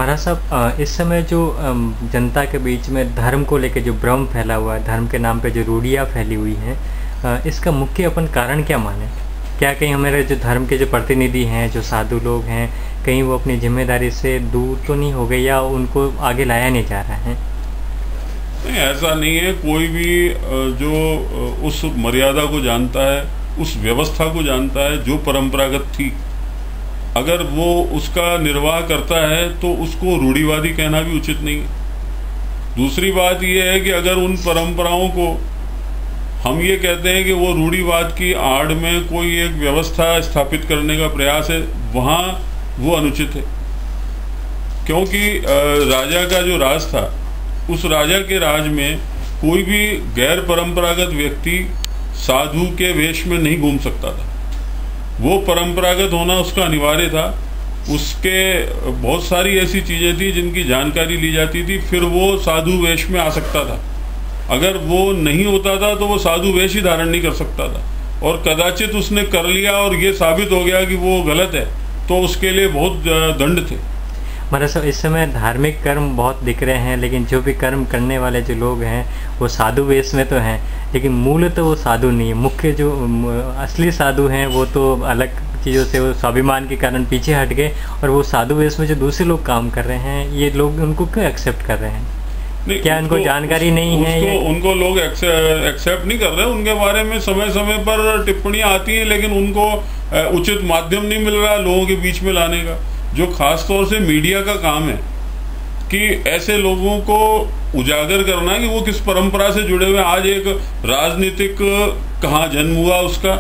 महाराज साहब, इस समय जो जनता के बीच में धर्म को लेकर जो भ्रम फैला हुआ है, धर्म के नाम पे जो रूढ़ियाँ फैली हुई हैं, इसका मुख्य अपन कारण क्या माने? क्या कहीं हमारे जो धर्म के जो प्रतिनिधि हैं, जो साधु लोग हैं, कहीं वो अपनी जिम्मेदारी से दूर तो नहीं हो गए या उनको आगे लाया नहीं जा रहा है? नहीं, ऐसा नहीं है। कोई भी जो उस मर्यादा को जानता है, उस व्यवस्था को जानता है जो परंपरागत थी, अगर वो उसका निर्वाह करता है तो उसको रूढ़िवादी कहना भी उचित नहीं है। दूसरी बात यह है कि अगर उन परंपराओं को हम ये कहते हैं कि वो रूढ़िवाद की आड़ में कोई एक व्यवस्था स्थापित करने का प्रयास है, वहाँ वो अनुचित है। क्योंकि राजा का जो राज था, उस राजा के राज में कोई भी गैर परंपरागत व्यक्ति साधु के वेश में नहीं घूम सकता था। वो परंपरागत होना उसका अनिवार्य था। उसके बहुत सारी ऐसी चीजें थी जिनकी जानकारी ली जाती थी, फिर वो साधु वेश में आ सकता था। अगर वो नहीं होता था तो वो साधु वेश ही धारण नहीं कर सकता था, और कदाचित उसने कर लिया और ये साबित हो गया कि वो गलत है, तो उसके लिए बहुत दंड थे। महाराज साहब, इस समय धार्मिक कर्म बहुत दिख रहे हैं, लेकिन जो भी कर्म करने वाले जो लोग हैं वो साधु वेश में तो हैं, लेकिन मूल तो वो साधु नहीं है। मुख्य जो असली साधु हैं वो तो अलग चीज़ों से, वो स्वाभिमान के कारण पीछे हट गए, और वो साधु वेश में जो दूसरे लोग काम कर रहे हैं, ये लोग उनको क्यों एक्सेप्ट कर रहे हैं? क्या उनको जानकारी नहीं है? उनको लोग एक्सेप्ट नहीं कर रहे। उनके बारे में समय समय पर टिप्पणियां आती हैं, लेकिन उनको उचित माध्यम नहीं मिल रहा लोगों के बीच में लाने का, जो खास तौर से मीडिया का काम है कि ऐसे लोगों को उजागर करना कि वो किस परंपरा से जुड़े हुए। आज एक राजनीतिक कहाँ जन्म हुआ उसका,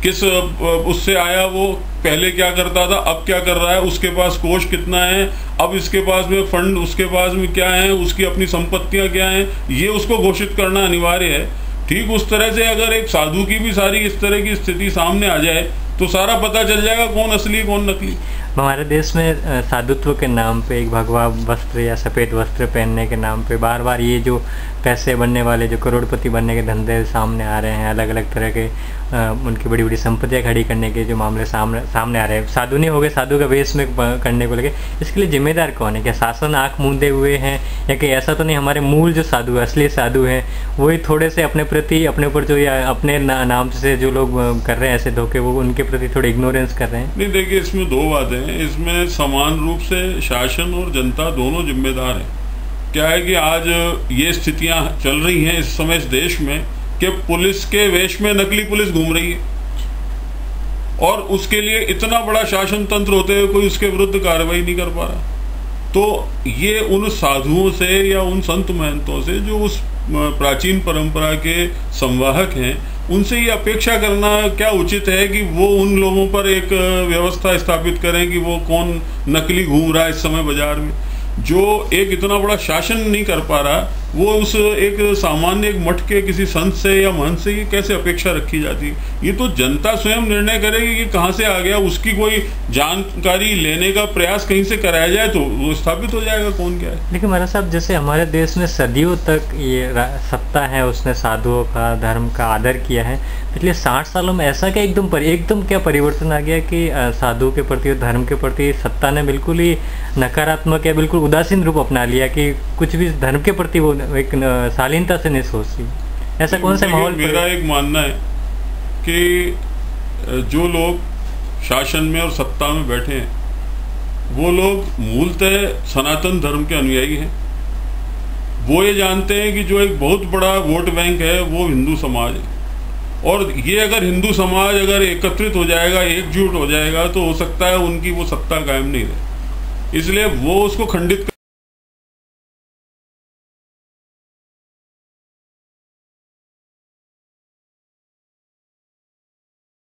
किस उससे आया, वो पहले क्या करता था, अब क्या कर रहा है, उसके पास कोष कितना है, अब इसके पास में फंड, उसके पास में क्या है, उसकी अपनी संपत्तियां क्या हैं, ये उसको घोषित करना अनिवार्य है। ठीक उस तरह से अगर एक साधु की भी सारी इस तरह की स्थिति सामने आ जाए तो सारा पता चल जाएगा कौन असली कौन नकली। हमारे देश में साधुत्व के नाम पे एक भगवा वस्त्र या सफ़ेद वस्त्र पहनने के नाम पे बार बार ये जो पैसे बनने वाले, जो करोड़पति बनने के धंधे सामने आ रहे हैं, अलग अलग तरह के उनकी बड़ी बड़ी संपत्तियां खड़ी करने के जो मामले सामने आ रहे हैं, साधु नहीं हो गए, साधु का वेश में करने को लगे, इसके लिए जिम्मेदार कौन है? क्या शासन आँख मूंदे हुए हैं, या कि ऐसा तो नहीं हमारे मूल जो साधु है, असली साधु हैं, वही थोड़े से अपने प्रति, अपने ऊपर जो या अपने नाम से जो लोग कर रहे हैं ऐसे धोखे, वो उनके प्रति थोड़े इग्नोरेंस कर रहे हैं? नहीं, देखिए इसमें दो बातें हैं। इसमें समान रूप से शासन और जनता दोनों जिम्मेदार हैं। क्या है कि आज ये स्थितियां चल रही हैं इस समय इस देश में कि पुलिस के वेश में नकली पुलिस घूम रही है, और उसके लिए इतना बड़ा शासन तंत्र होते हुए कोई उसके विरुद्ध कार्रवाई नहीं कर पा रहा। तो ये उन साधुओं से या उन संत महंतों से जो उस प्राचीन परंपरा के संवाहक हैं, उनसे ये अपेक्षा करना क्या उचित है कि वो उन लोगों पर एक व्यवस्था स्थापित करें कि वो कौन नकली घूम रहा है इस समय बाजार में। जो एक इतना बड़ा शासन नहीं कर पा रहा, वो उस एक सामान्य एक मठ के किसी संत से या महंत से ये कैसे अपेक्षा रखी जाती है? ये तो जनता स्वयं निर्णय करेगी कि कहाँ से आ गया। उसकी कोई जानकारी लेने का प्रयास कहीं से कराया जाए तो वो स्थापित हो जाएगा कौन क्या है। लेकिन महाराज साहब, जैसे हमारे देश में सदियों तक ये सत्ता है, उसने साधुओं का, धर्म का आदर किया है, पिछले 60 सालों में ऐसा क्या एकदम क्या परिवर्तन आ गया कि साधु के प्रति और धर्म के प्रति सत्ता ने बिल्कुल ही नकारात्मक या बिल्कुल उदासीन रूप अपना लिया कि कुछ भी धर्म के प्रति वो एक शालीनता से नहीं सोचती? ऐसा कौन सा माहौल? मेरा एक मानना है कि जो लोग शासन में और सत्ता में बैठे हैं, वो लोग मूलतः सनातन धर्म के अनुयायी हैं। वो ये जानते हैं कि जो एक बहुत बड़ा वोट बैंक है वो हिंदू समाज है, और ये अगर हिंदू समाज अगर एकत्रित हो जाएगा, एकजुट हो जाएगा, तो हो सकता है उनकी वो सत्ता कायम नहीं रहे। इसलिए वो उसको खंडित